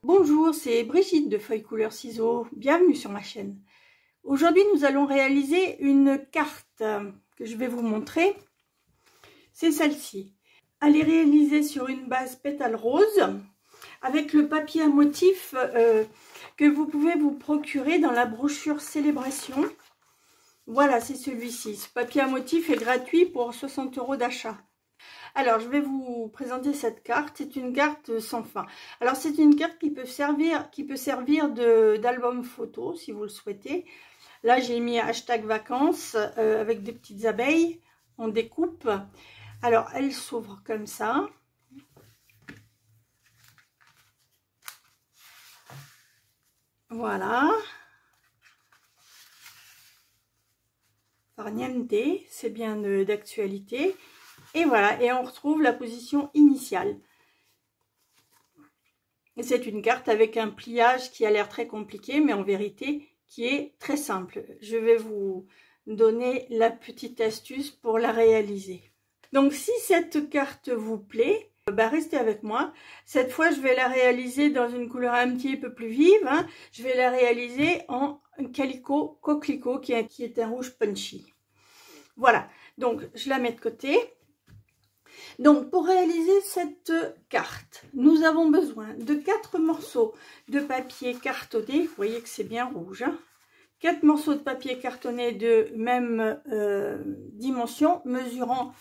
Bonjour, c'est Brigitte de Feuilles Couleurs Ciseaux, bienvenue sur ma chaîne. Aujourd'hui nous allons réaliser une carte que je vais vous montrer, c'est celle-ci. Elle est réalisée sur une base pétale rose avec le papier à motif que vous pouvez vous procurer dans la brochure Célébration. Voilà, c'est celui-ci. Ce papier à motif est gratuit pour 60 € d'achat. Alors, je vais vous présenter cette carte. C'est une carte sans fin. Alors, c'est une carte qui peut servir d'album photo, si vous le souhaitez. Là, j'ai mis hashtag vacances avec des petites abeilles en découpe. Alors, elle s'ouvre comme ça. Voilà. Farniente, c'est bien d'actualité. Et voilà, et on retrouve la position initiale. C'est une carte avec un pliage qui a l'air très compliqué, mais en vérité qui est très simple. Je vais vous donner la petite astuce pour la réaliser. Donc si cette carte vous plaît, restez avec moi. Cette fois, je vais la réaliser dans une couleur un petit peu plus vive. Je vais la réaliser en calico coquelicot qui est un rouge punchy. Voilà, donc je la mets de côté. Donc, pour réaliser cette carte, nous avons besoin de 4 morceaux de papier cartonné. Vous voyez que c'est bien rouge. 4 morceaux de papier cartonné de même dimension, mesurant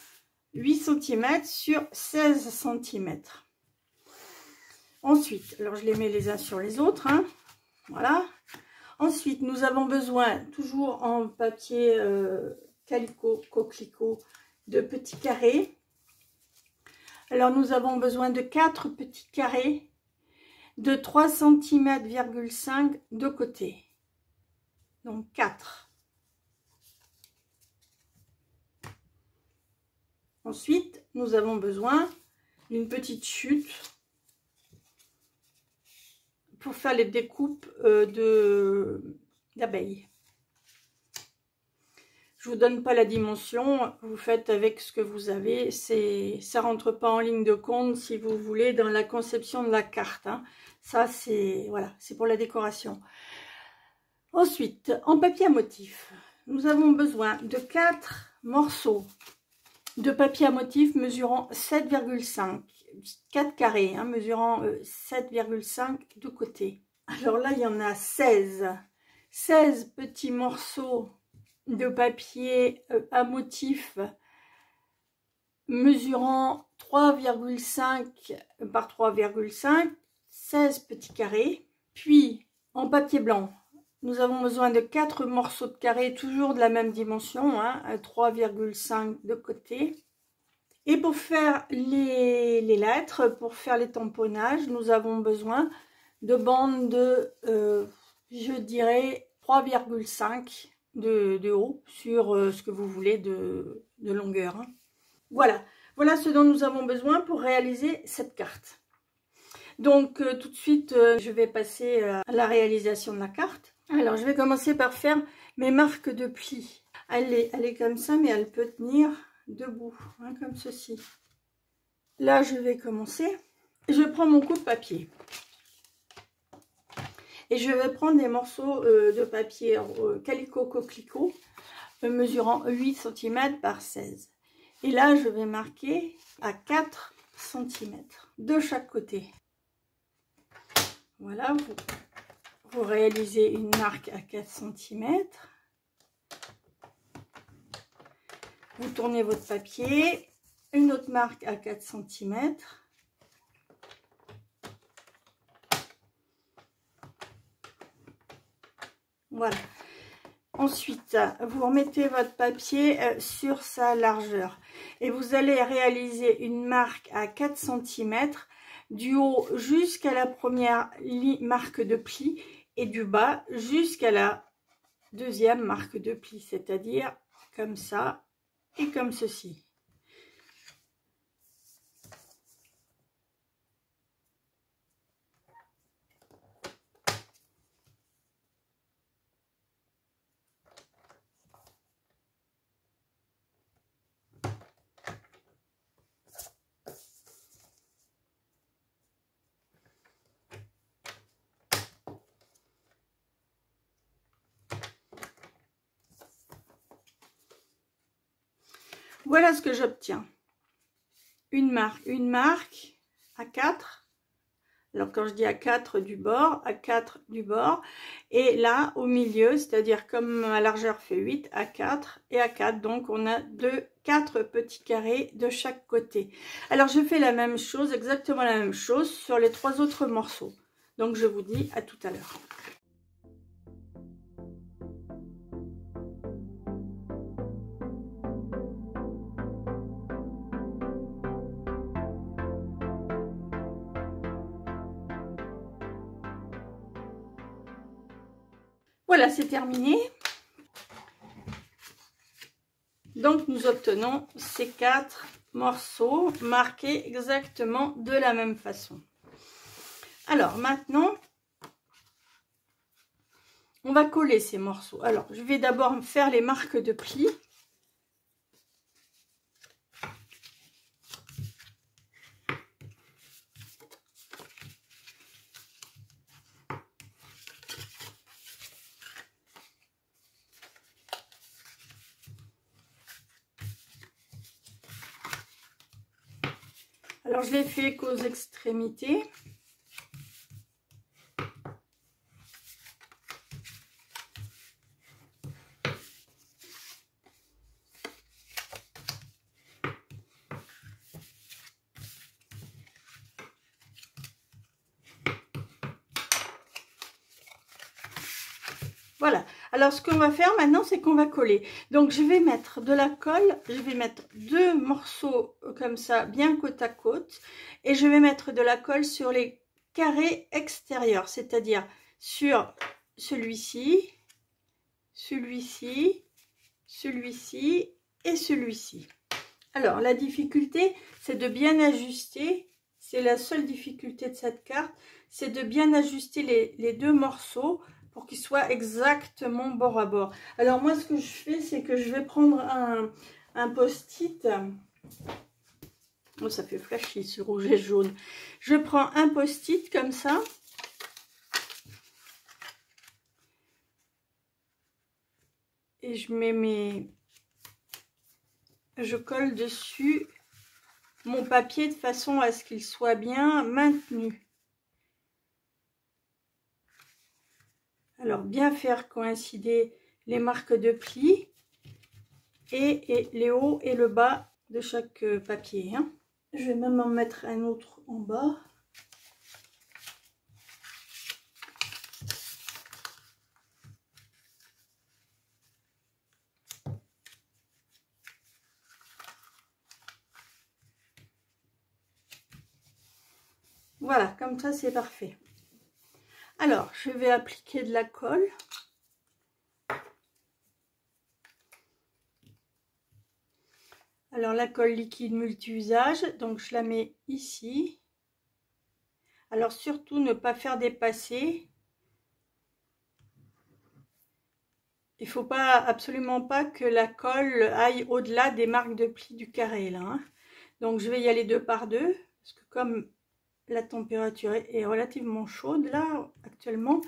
8 cm sur 16 cm. Ensuite, alors je les mets les uns sur les autres. Voilà. Ensuite, nous avons besoin, toujours en papier calico coquelicot, de petits carrés. Alors, nous avons besoin de 4 petits carrés de 3,5 cm de côté. Donc, 4. Ensuite, nous avons besoin d'une petite chute pour faire les découpes d'abeilles. Je vous donne pas la dimension, vous faites avec ce que vous avez, ça rentre pas en ligne de compte si vous voulez dans la conception de la carte. Ça c'est voilà, c'est pour la décoration. Ensuite, en papier à motif, nous avons besoin de 4 morceaux de papier à motif mesurant 7,5, 4 carrés, mesurant 7,5 de côté. Alors là, il y en a 16 petits morceaux de papier à motif mesurant 3,5 par 3,5, 16 petits carrés. Puis en papier blanc, nous avons besoin de 4 morceaux de carrés, toujours de la même dimension, 3,5 de côté. Et pour faire les lettres, pour faire les tamponnages, nous avons besoin de bandes de, je dirais, 3,5 de haut sur ce que vous voulez de longueur. Voilà ce dont nous avons besoin pour réaliser cette carte. Donc tout de suite je vais passer à la réalisation de la carte. Alors je vais commencer par faire mes marques de plis. Elle est comme ça, mais elle peut tenir debout, comme ceci. Là je vais commencer. Je prends mon coupe-papier. Et je vais prendre des morceaux de papier calico coquelicot mesurant 8 cm par 16. Et là, je vais marquer à 4 cm de chaque côté. Voilà, vous réalisez une marque à 4 cm. Vous tournez votre papier, une autre marque à 4 cm. Voilà. Ensuite, vous remettez votre papier sur sa largeur et vous allez réaliser une marque à 4 cm du haut jusqu'à la première marque de pli et du bas jusqu'à la deuxième marque de pli, c'est-à-dire comme ça et comme ceci. Voilà ce que j'obtiens. Une marque à 4. Alors quand je dis à 4 du bord, à 4 du bord, et là au milieu, c'est-à-dire comme ma largeur fait 8, à 4 et à 4, donc on a 4 petits carrés de chaque côté. Alors je fais la même chose, exactement la même chose sur les 3 autres morceaux. Donc je vous dis à tout à l'heure. Voilà, c'est terminé. Donc nous obtenons ces 4 morceaux marqués exactement de la même façon. Alors maintenant, on va coller ces morceaux. Alors je vais d'abord faire les marques de pli. Alors je l'ai fait qu'aux extrémités. Voilà, alors ce qu'on va faire maintenant, c'est qu'on va coller. Donc je vais mettre de la colle, je vais mettre 2 morceaux comme ça, bien côte à côte, et je vais mettre de la colle sur les carrés extérieurs, c'est-à-dire sur celui-ci, celui-ci, celui-ci et celui-ci. Alors la difficulté, c'est de bien ajuster, c'est la seule difficulté de cette carte, c'est de bien ajuster les 2 morceaux pour qu'ils soient exactement bord à bord. Alors moi ce que je fais, c'est que je vais prendre un post-it. Oh, ça fait flashy ce rouge et jaune. Je prends un post-it comme ça. Et je mets je colle dessus mon papier de façon à ce qu'il soit bien maintenu. Alors bien faire coïncider les marques de pli et les hauts et le bas de chaque papier. Hein. Je vais même en mettre un autre en bas. Voilà, comme ça c'est parfait. Alors, je vais appliquer de la colle. Alors, la colle liquide multi-usage, donc je la mets ici. Alors, surtout, ne pas faire dépasser. Il ne faut pas, absolument pas que la colle aille au-delà des marques de pli du carré, là. Hein. Donc, je vais y aller 2 par 2, parce que comme la température est relativement chaude, là, actuellement,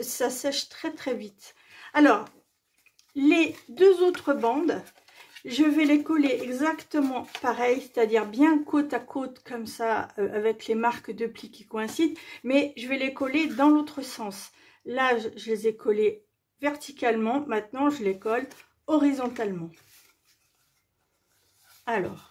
ça sèche très, très vite. Alors, les 2 autres bandes, je vais les coller exactement pareil, c'est-à-dire bien côte à côte comme ça, avec les marques de pli qui coïncident, mais je vais les coller dans l'autre sens. Là, je les ai collés verticalement, maintenant je les colle horizontalement. Alors,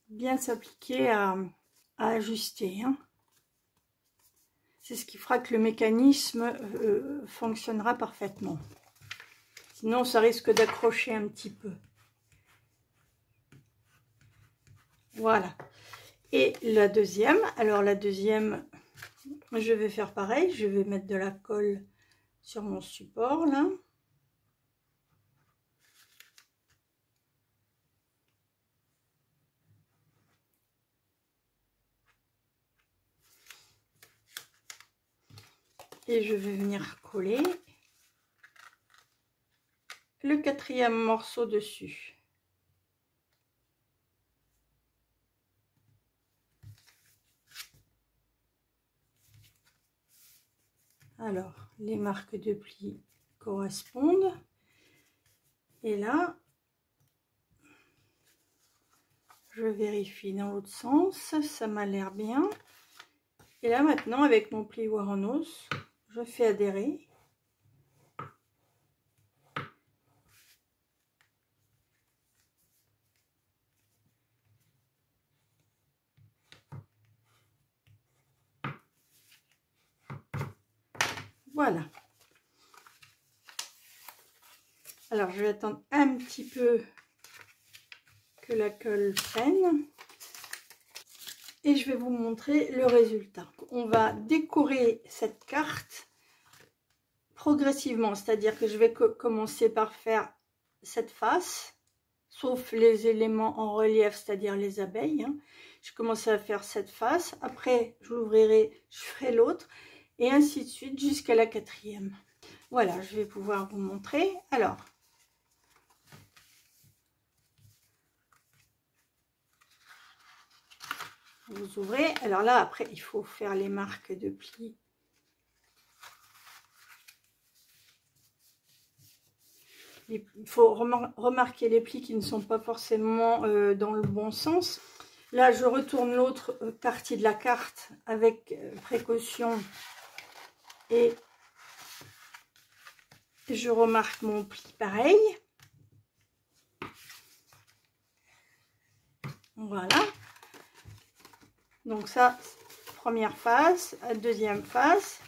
bien s'appliquer à ajuster. Hein. C'est ce qui fera que le mécanisme fonctionnera parfaitement. Sinon, ça risque d'accrocher un petit peu. Voilà. Et la deuxième, alors la deuxième, je vais faire pareil. Je vais mettre de la colle sur mon support, là. Et je vais venir coller le 4e morceau dessus. Alors, les marques de pli correspondent. Et là, je vérifie dans l'autre sens, ça m'a l'air bien. Et là maintenant, avec mon plioir en os, je fais adhérer. Voilà. Alors, je vais attendre un petit peu que la colle prenne. Et je vais vous montrer le résultat. On va décorer cette carte progressivement. C'est-à-dire que je vais commencer par faire cette face, sauf les éléments en relief, c'est-à-dire les abeilles. Hein. Je commence à faire cette face. Après, je l'ouvrirai, je ferai l'autre. Et ainsi de suite jusqu'à la 4e. Voilà, je vais pouvoir vous montrer. Alors, vous ouvrez. Alors là, après, il faut faire les marques de plis. Il faut remarquer les plis qui ne sont pas forcément dans le bon sens. Là, je retourne l'autre partie de la carte avec précaution et je remarque mon pli pareil. Voilà. Donc ça, première face, deuxième face.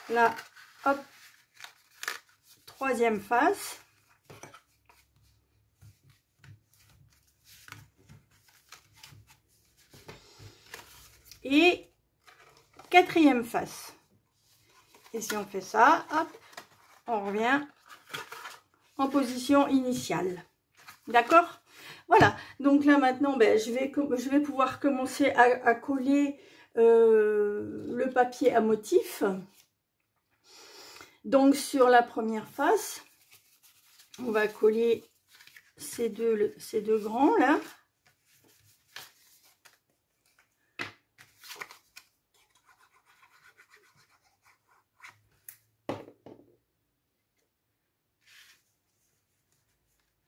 Là, hop, troisième face. Et quatrième face. Et si on fait ça, hop, on revient en position initiale. D'accord? Voilà. Donc là maintenant, ben, je vais pouvoir commencer à coller le papier à motif. Donc sur la première face, on va coller ces deux grands là.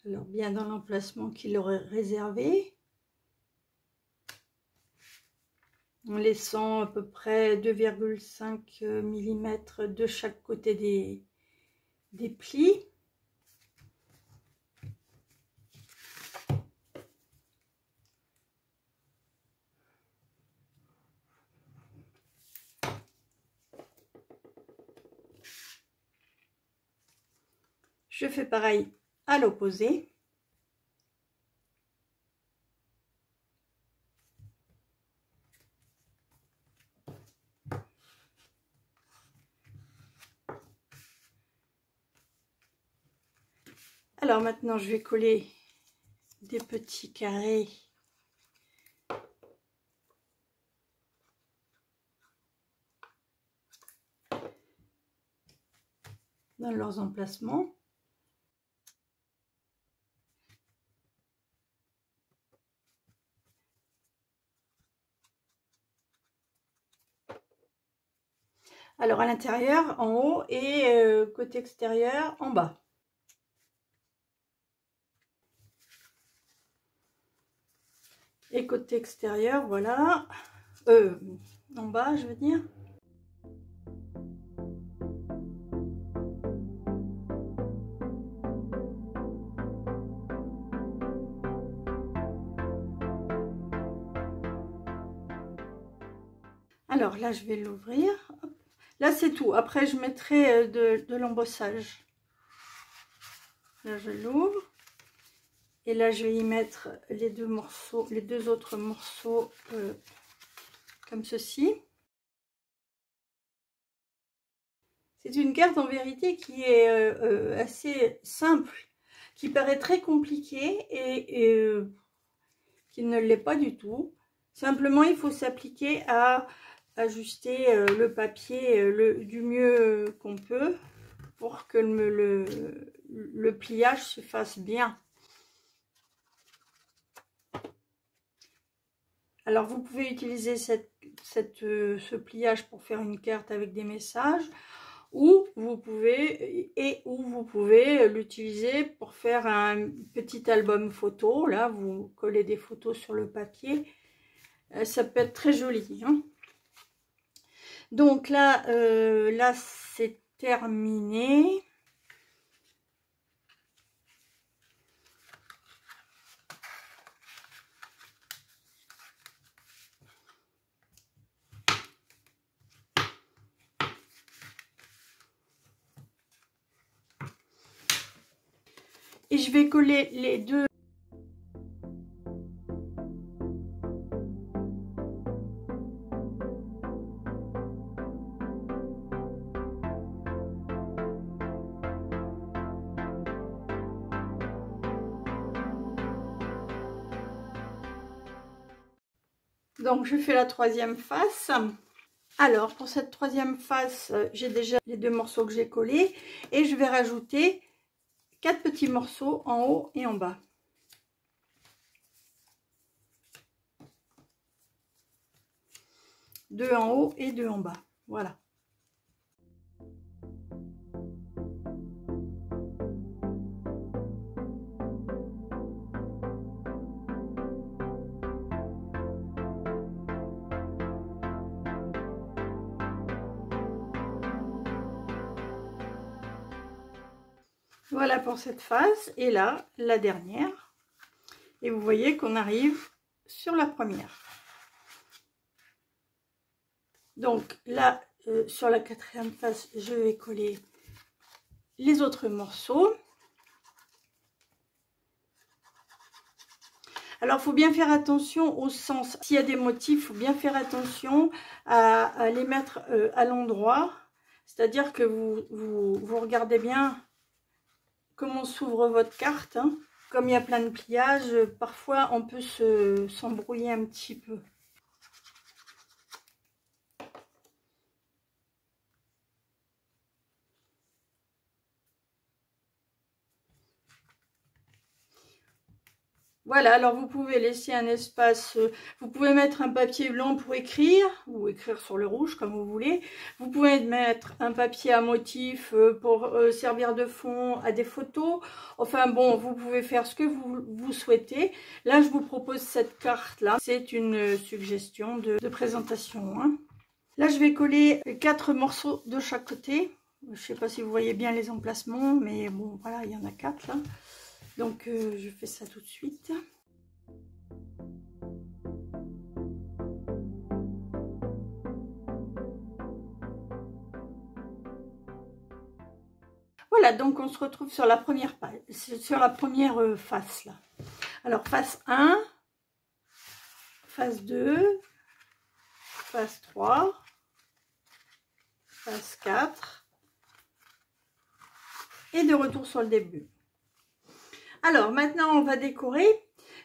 Alors bien dans l'emplacement qu'il aurait réservé, en laissant à peu près 2,5 mm de chaque côté des plis. Je fais pareil à l'opposé. Alors maintenant, je vais coller des petits carrés dans leurs emplacements. Alors à l'intérieur, en haut et côté extérieur, en bas. Et côté extérieur, voilà. En bas, je veux dire. Alors là, je vais l'ouvrir. Là, c'est tout. Après, je mettrai de l'embossage. Là, je l'ouvre. Et là, je vais y mettre les deux morceaux, les deux autres morceaux comme ceci. C'est une carte en vérité qui est assez simple, qui paraît très compliquée et qui ne l'est pas du tout. Simplement, il faut s'appliquer à ajuster le papier du mieux qu'on peut pour que le pliage se fasse bien. Alors, vous pouvez utiliser cette ce pliage pour faire une carte avec des messages, ou vous pouvez l'utiliser pour faire un petit album photo. Là, vous collez des photos sur le papier, ça peut être très joli, hein. Donc là, là c'est terminé. Et je vais coller les deux. Donc je fais la troisième face. Alors pour cette troisième face, j'ai déjà les deux morceaux que j'ai collés et je vais rajouter 4 petits morceaux en haut et en bas. Deux en haut et deux en bas. Voilà. Voilà pour cette face. Et là, la dernière. Et vous voyez qu'on arrive sur la première. Donc là, sur la quatrième face, je vais coller les autres morceaux. Alors, il faut bien faire attention au sens. S'il y a des motifs, il faut bien faire attention à les mettre à l'endroit. C'est-à-dire que vous regardez bien comment s'ouvre votre carte, hein. Comme il y a plein de pliages, parfois on peut s'embrouiller un petit peu. Voilà, alors vous pouvez laisser un espace, vous pouvez mettre un papier blanc pour écrire, ou écrire sur le rouge comme vous voulez. Vous pouvez mettre un papier à motif pour servir de fond à des photos. Enfin bon, vous pouvez faire ce que vous souhaitez. Là, je vous propose cette carte-là. C'est une suggestion de présentation, hein. Là, je vais coller 4 morceaux de chaque côté. Je ne sais pas si vous voyez bien les emplacements, mais bon, voilà, il y en a 4 là. Donc, je fais ça tout de suite. Voilà, donc on se retrouve sur la première page, sur la première face là. Alors, face 1, face 2, face 3, face 4, et de retour sur le début. Alors maintenant on va décorer.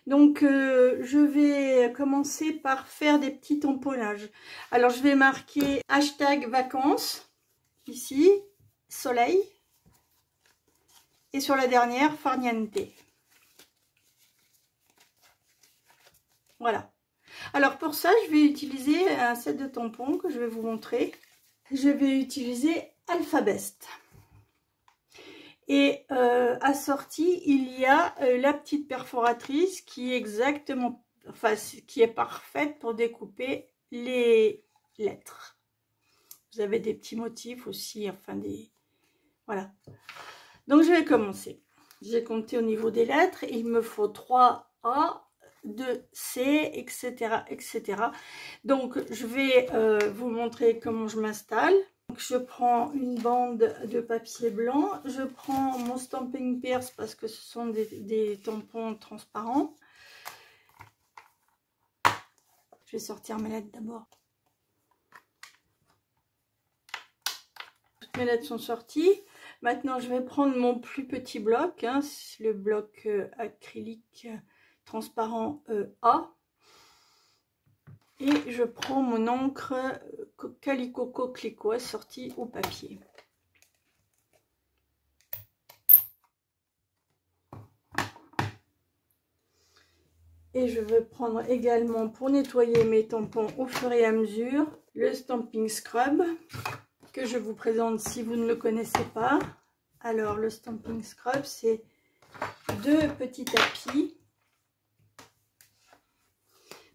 Donc je vais commencer par faire des petits tamponnages. Alors je vais marquer hashtag vacances ici, soleil, et sur la dernière farniente. Voilà. Alors pour ça je vais utiliser un set de tampons que je vais vous montrer. Je vais utiliser Alphabest. Et assorti, il y a la petite perforatrice qui est exactement, enfin, qui est parfaite pour découper les lettres. Vous avez des petits motifs aussi, enfin des... Voilà. Donc je vais commencer. J'ai compté au niveau des lettres. Il me faut 3 A, 2 C, etc. etc. Donc je vais vous montrer comment je m'installe. Donc, je prends une bande de papier blanc, je prends mon Stampin' Pierce parce que ce sont des tampons transparents. Je vais sortir mes lettres d'abord. Toutes mes lettres sont sorties. Maintenant, je vais prendre mon plus petit bloc, hein, le bloc acrylique transparent A. Et je prends mon encre Calico Coquelicot assortie au papier. Et je vais prendre également pour nettoyer mes tampons au fur et à mesure le Stamping Scrub que je vous présente si vous ne le connaissez pas. Alors le Stamping Scrub, c'est 2 petits tapis.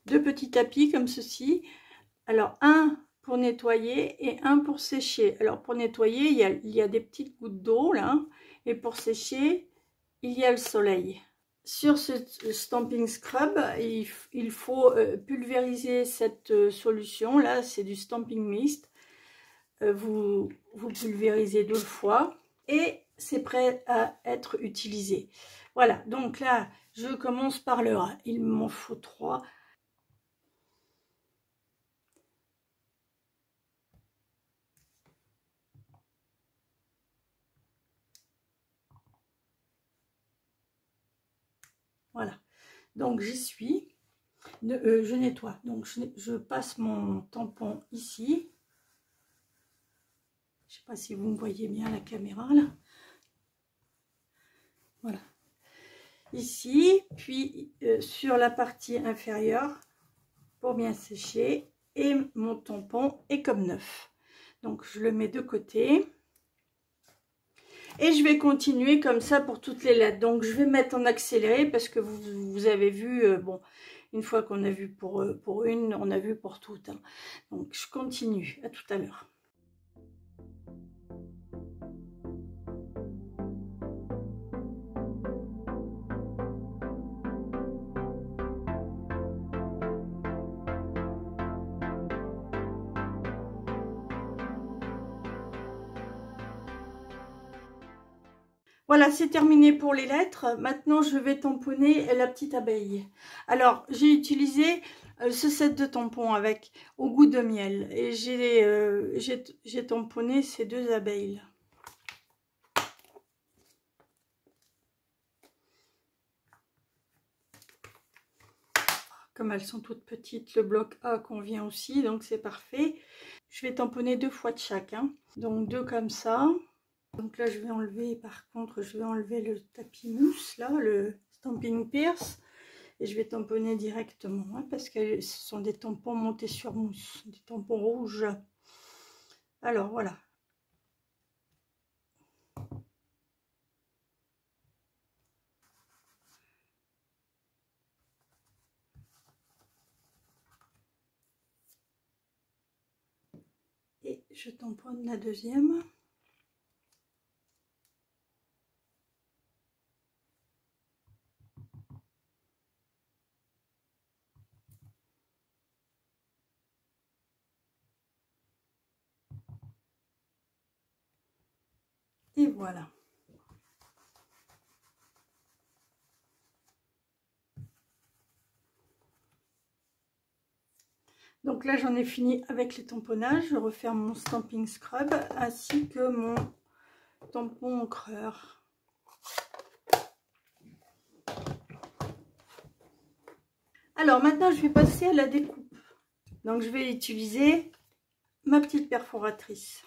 2 petits tapis comme ceci. Alors un pour nettoyer et un pour sécher. Alors pour nettoyer, il y a des petites gouttes d'eau là. Et pour sécher, il y a le soleil. Sur ce Stamping Scrub, il faut pulvériser cette solution. Là, c'est du Stamping Mist. Vous pulvérisez 2 fois et c'est prêt à être utilisé. Voilà, donc là, je commence par le A. Il m'en faut 3. Voilà, donc j'y suis. Je nettoie. Donc je passe mon tampon ici. Je ne sais pas si vous me voyez bien à la caméra là. Voilà. Ici, puis sur la partie inférieure pour bien sécher. Et mon tampon est comme neuf. Donc je le mets de côté. Et je vais continuer comme ça pour toutes les lettres. Donc je vais mettre en accéléré parce que vous avez vu, bon, une fois qu'on a vu pour une, on a vu pour toutes. Hein. Donc je continue. À tout à l'heure. Voilà, c'est terminé pour les lettres. Maintenant, je vais tamponner la petite abeille. Alors, j'ai utilisé ce set de tampons avec au goût de miel. Et j'ai tamponné ces 2 abeilles. Comme elles sont toutes petites, le bloc A convient aussi, donc c'est parfait. Je vais tamponner 2 fois de chaque. Hein. Donc 2 comme ça. Donc là, je vais enlever, par contre, je vais enlever le tapis mousse, là, le Stamping Pierce. Et je vais tamponner directement, hein, parce que ce sont des tampons montés sur mousse, des tampons rouges. Alors, voilà. Et je tamponne la deuxième. Et voilà. Donc là, j'en ai fini avec les tamponnages. Je referme mon Stamping Scrub ainsi que mon tampon encreur. Alors maintenant, je vais passer à la découpe. Donc je vais utiliser ma petite perforatrice.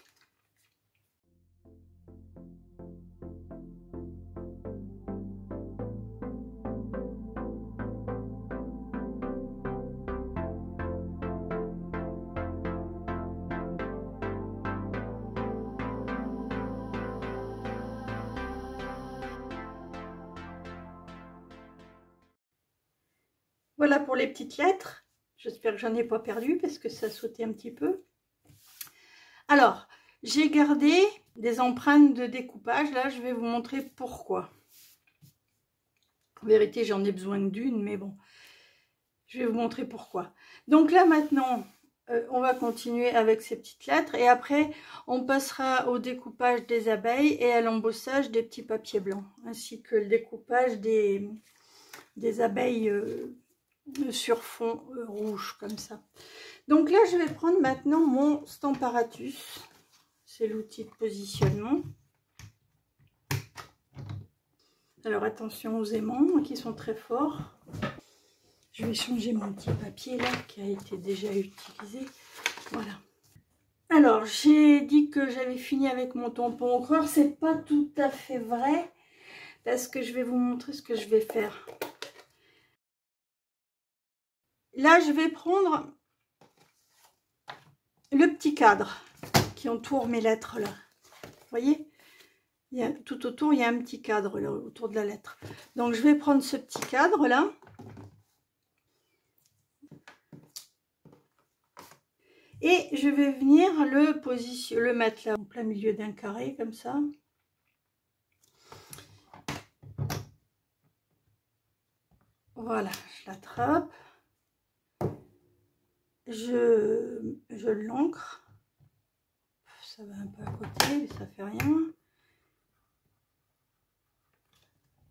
Voilà pour les petites lettres. J'espère que j'en ai pas perdu parce que ça sautait un petit peu. Alors, j'ai gardé des empreintes de découpage. Là, je vais vous montrer pourquoi. En vérité, j'en ai besoin d'une, mais bon, je vais vous montrer pourquoi. Donc là, maintenant, on va continuer avec ces petites lettres. Et après, on passera au découpage des abeilles et à l'embossage des petits papiers blancs, ainsi que le découpage des abeilles sur fond rouge comme ça. Donc là, je vais prendre maintenant mon Stamparatus. C'est l'outil de positionnement. Alors attention aux aimants qui sont très forts. Je vais changer mon petit papier là qui a été déjà utilisé. Voilà. Alors j'ai dit que j'avais fini avec mon tampon encreur. C'est pas tout à fait vrai parce que je vais vous montrer ce que je vais faire. là, je vais prendre le petit cadre qui entoure mes lettres là. Vous voyez, tout autour, il y a un petit cadre là, autour de la lettre. Donc, je vais prendre ce petit cadre là. Et je vais venir le mettre là, en plein milieu d'un carré, comme ça. Voilà, je l'attrape. Je l'ancre. Ça va un peu à côté, mais ça fait rien.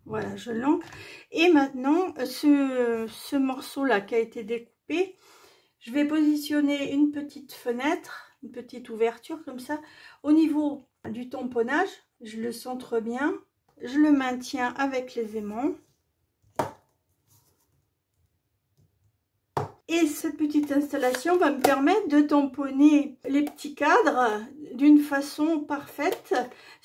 Voilà, je l'ancre. Et maintenant, ce morceau-là qui a été découpé, je vais positionner une petite fenêtre, une petite ouverture comme ça. Au niveau du tamponnage, je le centre bien. Je le maintiens avec les aimants. Et cette petite installation va me permettre de tamponner les petits cadres d'une façon parfaite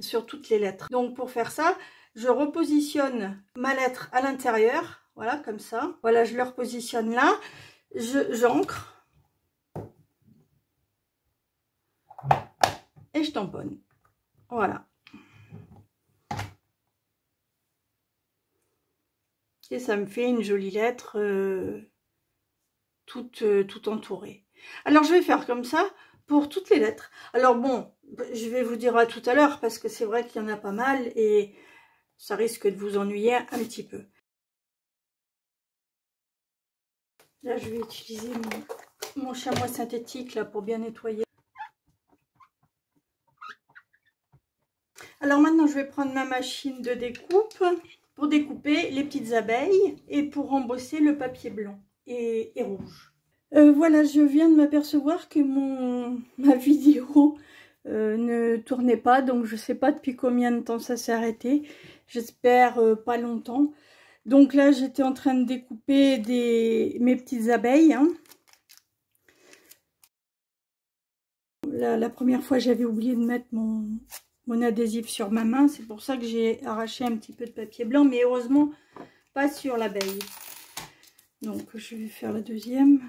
sur toutes les lettres. Donc pour faire ça, je repositionne ma lettre à l'intérieur, voilà comme ça. Voilà, je le repositionne là, j'ancre et je tamponne. Voilà. Et ça me fait une jolie lettre tout entourée. Alors je vais faire comme ça pour toutes les lettres. Alors bon, je vais vous dire à tout à l'heure parce que c'est vrai qu'il y en a pas mal et ça risque de vous ennuyer un petit peu. Là je vais utiliser mon chamois synthétique là pour bien nettoyer. Alors maintenant je vais prendre ma machine de découpe pour découper les petites abeilles et pour embosser le papier blanc et rouge. Voilà, je viens de m'apercevoir que ma vidéo ne tournait pas, donc je ne sais pas depuis combien de temps ça s'est arrêté. J'espère pas longtemps. Donc là, j'étais en train de découper mes petites abeilles. Hein. La première fois, j'avais oublié de mettre mon adhésif sur ma main. C'est pour ça que j'ai arraché un petit peu de papier blanc, mais heureusement, pas sur l'abeille. Donc, je vais faire la deuxième.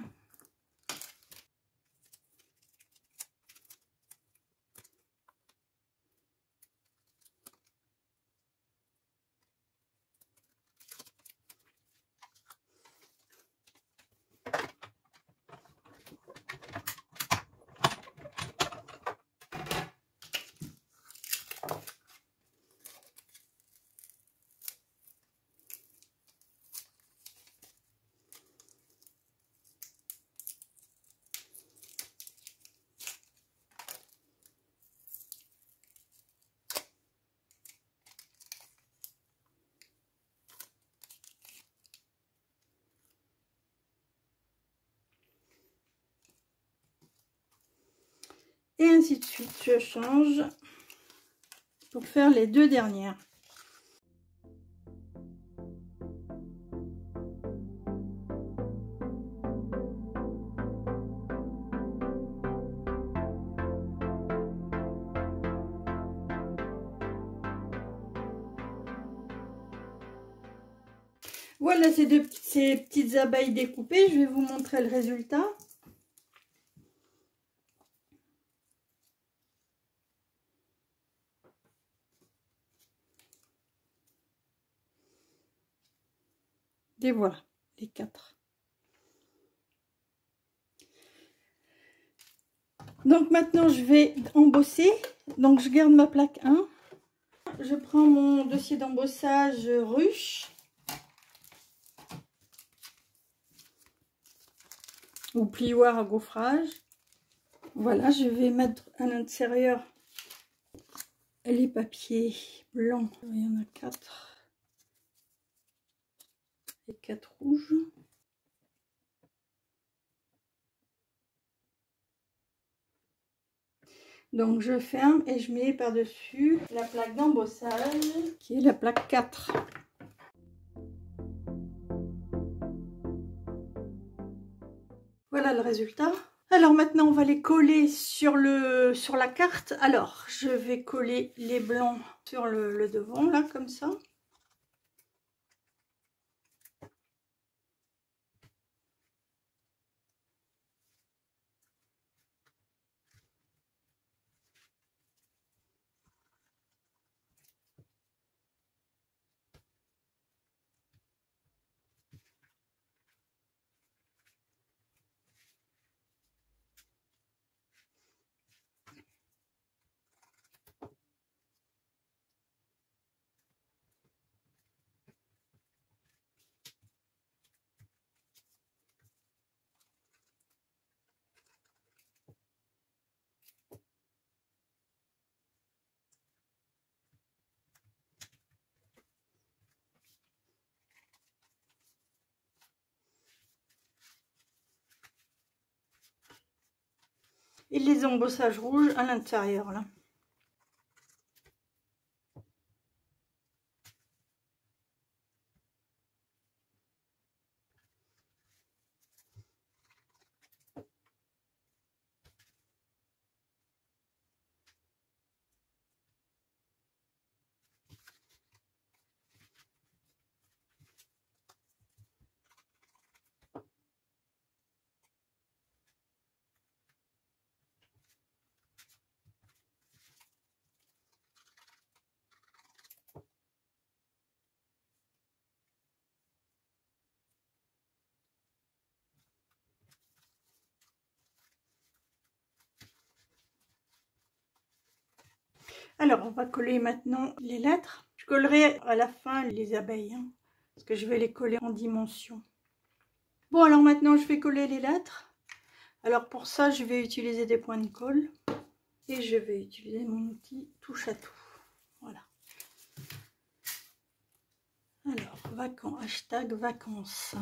Et ainsi de suite, je change pour faire les deux dernières. Voilà ces petites abeilles découpées, je vais vous montrer le résultat. Et voilà, les 4. Donc maintenant, je vais embosser. Donc je garde ma plaque 1. Je prends mon dossier d'embossage ruche. Ou plioir à gaufrage. Voilà, je vais mettre à l'intérieur les papiers blancs. Il y en a 4. Et 4 rouges. Donc je ferme et je mets par-dessus la plaque d'embossage qui est la plaque 4. Voilà le résultat. Alors maintenant on va les coller sur la carte. Alors je vais coller les blancs sur le devant là comme ça. et les embossages rouges à l'intérieur là. Alors, on va coller maintenant les lettres. Je collerai à la fin les abeilles, hein, parce que je vais les coller en dimension. Bon, alors maintenant, je vais coller les lettres. Alors, pour ça, je vais utiliser des points de colle. Et je vais utiliser mon outil touche à tout. Voilà. Alors, vacances, hashtag vacances.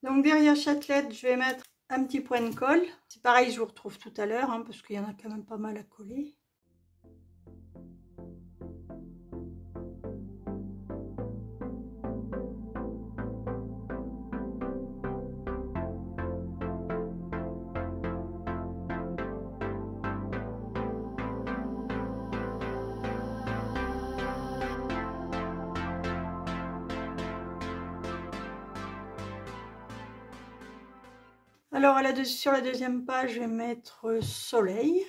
Donc, derrière chaque lettre, je vais mettre un petit point de colle. C'est pareil, je vous retrouve tout à l'heure, hein, parce qu'il y en a quand même pas mal à coller. Alors, sur la deuxième page, je vais mettre soleil.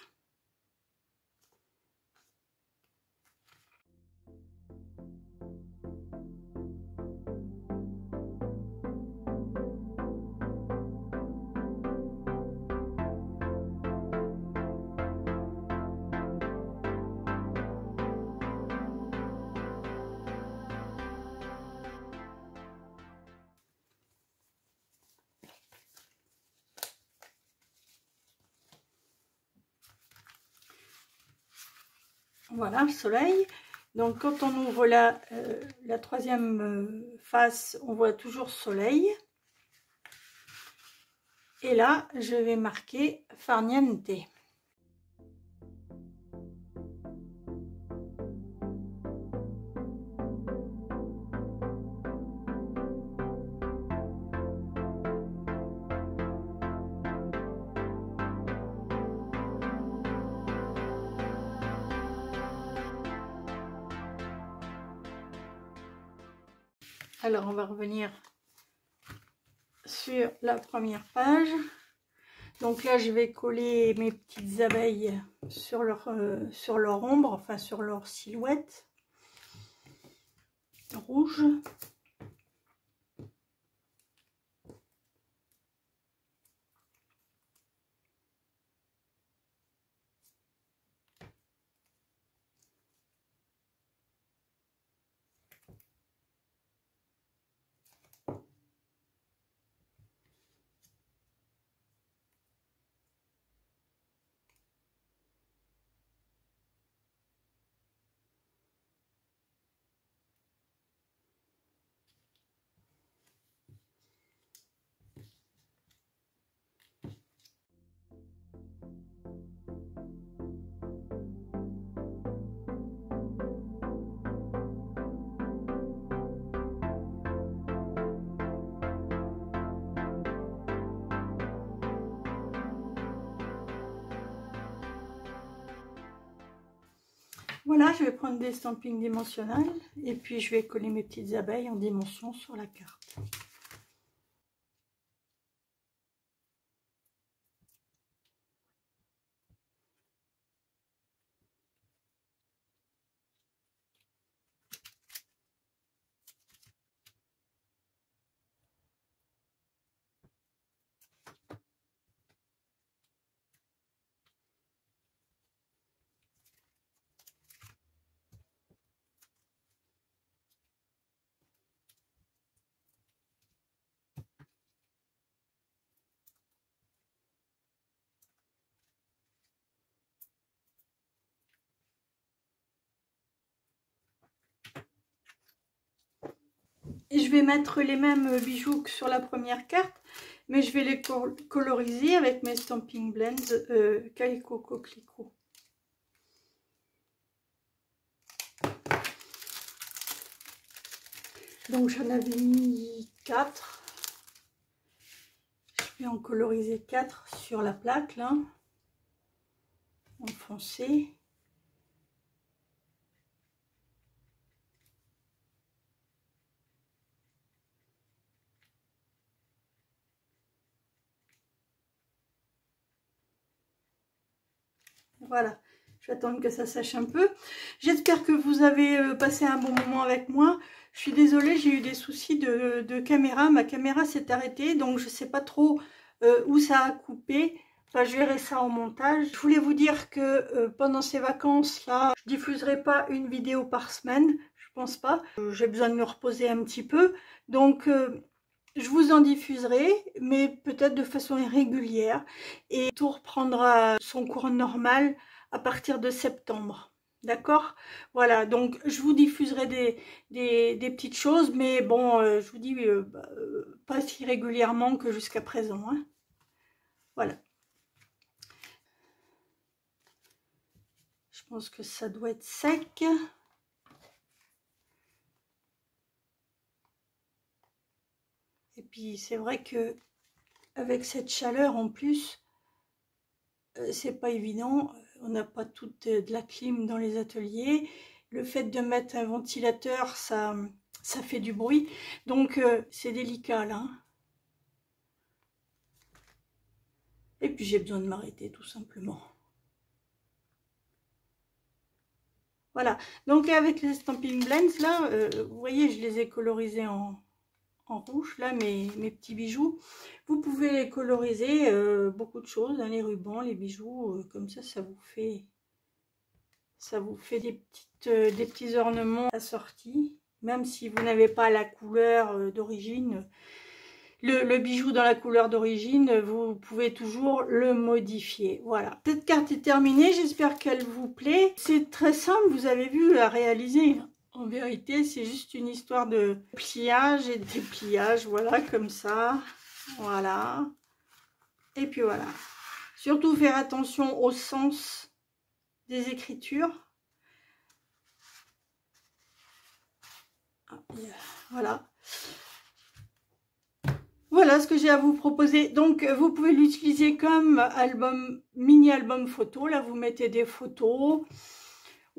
Voilà, le soleil. Donc, quand on ouvre la troisième face, on voit toujours soleil. Et là, je vais marquer farniente. Alors, on va revenir sur la première page. Donc là, je vais coller mes petites abeilles sur leur ombre, enfin sur leur silhouette rouge. Voilà, je vais prendre des estampings dimensionnels et puis je vais coller mes petites abeilles en dimension sur la carte. Et je vais mettre les mêmes bijoux que sur la première carte, mais je vais les coloriser avec mes Stampin' Blends Calico Coquelicot. Donc j'en avais mis 4. Je vais en coloriser 4 sur la plaque là, en foncé. Voilà, je vais attendre que ça sèche un peu. J'espère que vous avez passé un bon moment avec moi. Je suis désolée, j'ai eu des soucis de caméra. Ma caméra s'est arrêtée, donc je ne sais pas trop où ça a coupé. Enfin, je verrai ça en montage. Je voulais vous dire que pendant ces vacances-là, je ne diffuserai pas une vidéo par semaine. Je pense pas. J'ai besoin de me reposer un petit peu. Donc, je vous en diffuserai, mais peut-être de façon irrégulière. Et tout reprendra son cours normal à partir de septembre. D'accord? Voilà, donc je vous diffuserai des petites choses, mais bon, je vous dis pas si régulièrement que jusqu'à présent. Hein. Voilà. Je pense que ça doit être sec. Et puis c'est vrai que avec cette chaleur en plus, c'est pas évident. On n'a pas toute de la clim dans les ateliers. Le fait de mettre un ventilateur, ça fait du bruit. Donc c'est délicat là. Et puis j'ai besoin de m'arrêter tout simplement. Voilà. Donc avec les Stampin' Blends là, vous voyez, je les ai colorisés en rouge, là, mes petits bijoux. Vous pouvez les coloriser beaucoup de choses, hein, les rubans, les bijoux, comme ça vous fait des petits ornements assortis, même si vous n'avez pas la couleur d'origine. Le bijou dans la couleur d'origine, vous pouvez toujours le modifier. Voilà, cette carte est terminée, j'espère qu'elle vous plaît. C'est très simple, vous avez vu, à réaliser. En vérité, c'est juste une histoire de pliage et de dépliage, voilà, comme ça, voilà. Et puis voilà. Surtout faire attention au sens des écritures. Voilà. Voilà ce que j'ai à vous proposer. Donc, vous pouvez l'utiliser comme album, mini-album photo. Là, vous mettez des photos.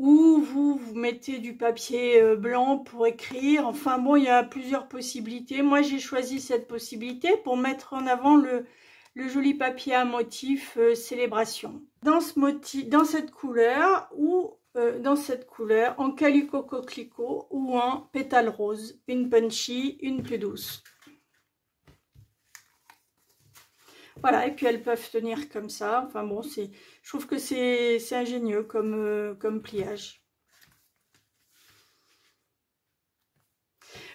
Ou vous mettez du papier blanc pour écrire. Enfin bon, il y a plusieurs possibilités. Moi, j'ai choisi cette possibilité pour mettre en avant le joli papier à motif célébration. Dans cette couleur ou dans cette couleur en Calico Coquelicot ou en pétale rose. Une punchy, une plus douce. Voilà, et puis elles peuvent tenir comme ça. Enfin bon, je trouve que c'est ingénieux comme pliage.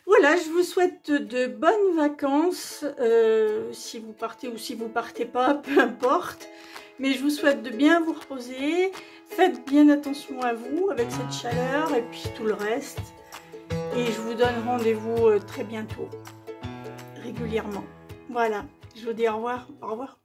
Voilà, je vous souhaite de bonnes vacances, si vous partez ou si vous partez pas, peu importe. Mais je vous souhaite de bien vous reposer. Faites bien attention à vous avec cette chaleur et puis tout le reste. Et je vous donne rendez-vous très bientôt, régulièrement. Voilà. Je vous dis au revoir. Au revoir.